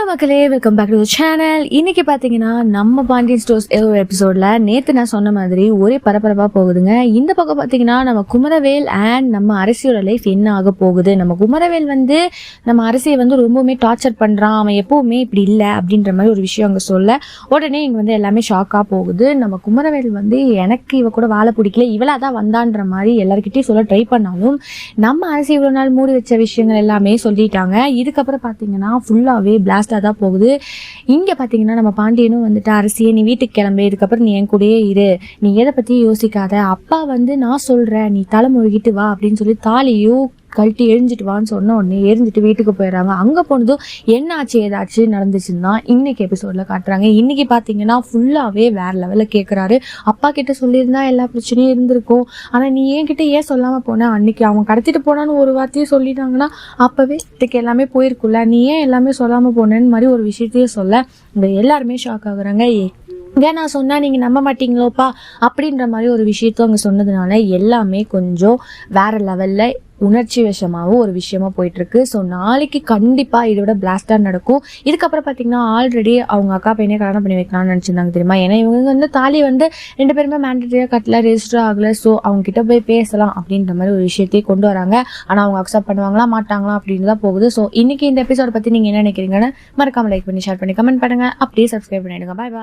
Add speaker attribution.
Speaker 1: மக்களே, welcome back to channel. இன்னைக்கு பாத்தீங்கன்னா நம்ம பாண்டியன் ஸ்டோர்ஸ் எபிசோட்ல நேத்து நான் சொன்ன மாதிரி ஒரே பரபரப்பா போகுதுங்க. இந்த பக்கம் பாத்தீங்கன்னா நம்ம குமரவேல் அண்ட் நம்ம அரசியோட லைஃப் என்ன ஆக போகுது. நம்ம குமரவேல் வந்து நம்ம அரசியை வந்து ரொம்பவுமே டார்ச்சர் பண்றான், அவன் எப்பவுமே இப்படி இல்லை அப்படின்ற மாதிரி ஒரு விஷயம் அங்க சொல்ல உடனே இங்க வந்து எல்லாமே ஷாக்கா போகுது. நம்ம குமரவேல் வந்து எனக்கு இவ கூட வாழ பிடிக்கல, இவளாதான் வந்தான்ற மாதிரி எல்லாருக்கிட்டையும் சொல்ல ட்ரை பண்ணாலும் நம்ம அரசி இவ்வளவு நாள் மூடி வச்ச விஷயங்கள் எல்லாமே சொல்லிட்டாங்க. இதுக்கப்புறம் பாத்தீங்கன்னா ஃபுல்லாவே பிளாஸ்டா தான் போகுது. இங்க பாத்தீங்கன்னா நம்ம பாண்டியனும் வந்துட்டு அரசியே நீ வீட்டுக்கு கிளம்பு, இதுக்கப்புறம் நீ என் கூடயே இரு, நீ எதை பத்தி யோசிக்காத, அப்பா வந்து நான் சொல்றேன் நீ தலை முழுகிட்டு வா அப்படின்னு சொல்லி தாலியும் கழட்டி எரிஞ்சிட்டு வான்னு சொன்ன உடனே எரிஞ்சிட்டு வீட்டுக்கு போயிடுறாங்க. அங்க போனதும் என்ன ஆச்சு ஏதாச்சும் நடந்துச்சுன்னா இன்னைக்கு எபிசோட்ல காட்டுறாங்க. இன்னைக்கு பாத்தீங்கன்னா ஃபுல்லாவே வேற லெவல்ல கேட்கறாரு. அப்பா கிட்ட சொல்லியிருந்தா எல்லா பிரச்சனையும் இருந்திருக்கும், ஆனா நீ என்கிட்ட ஏன் சொல்லாம போன, அன்னைக்கு அவன் கடத்திட்டு போனான்னு ஒரு வார்த்தையும் சொல்லிட்டாங்கன்னா அப்பவே இதுக்கு எல்லாமே போயிருக்குல்ல, நீ ஏன் எல்லாமே சொல்லாம போனேன்னு மாதிரி ஒரு விஷயத்தையும் சொல்ல இங்க எல்லாருமே ஷாக் ஆகுறாங்க. நான் சொன்னா நீங்க நம்ப மாட்டீங்களோப்பா அப்படின்ற மாதிரி ஒரு விஷயத்த அங்க சொன்னதுனால எல்லாமே கொஞ்சம் வேற லெவல்ல உணர்ச்சி வசமாகவும் ஒரு விஷயமா போயிட்டு இருக்கு. ஸோ நாளைக்கு கண்டிப்பா இதோட பிளாஸ்டா நடக்கும். இதுக்கப்புறம் பாத்தீங்கன்னா ஆல்ரெடி அவங்க அக்கா பையனே கல்யாணம் பண்ணி வைக்கலாம்னு நினைச்சிருந்தாங்க தெரியுமா. ஏன்னா இவங்க வந்து தாலி வந்து 2 பேருமே மேண்டேட்டரியா கட்டல, ரெஜிஸ்டர் ஆகல. ஸோ அவங்க கிட்ட போய் பேசலாம் அப்படின்ற மாதிரி ஒரு விஷயத்தையே கொண்டு வராங்க. ஆனா அவங்க அக்செப்ட் பண்ணுவாங்களா மாட்டாங்களா அப்படின்னு தான் போகுது. ஸோ இன்னைக்கு இந்த எபிசோட பத்தி நீங்க என்ன நினைக்கிறீங்கன்னு மறக்காம லைக் பண்ணி ஷேர் பண்ணி கமெண்ட் பண்ணுங்க. அப்படியே சப்ஸ்கிரைப் பண்ணிடுங்க. பாய் பாய்.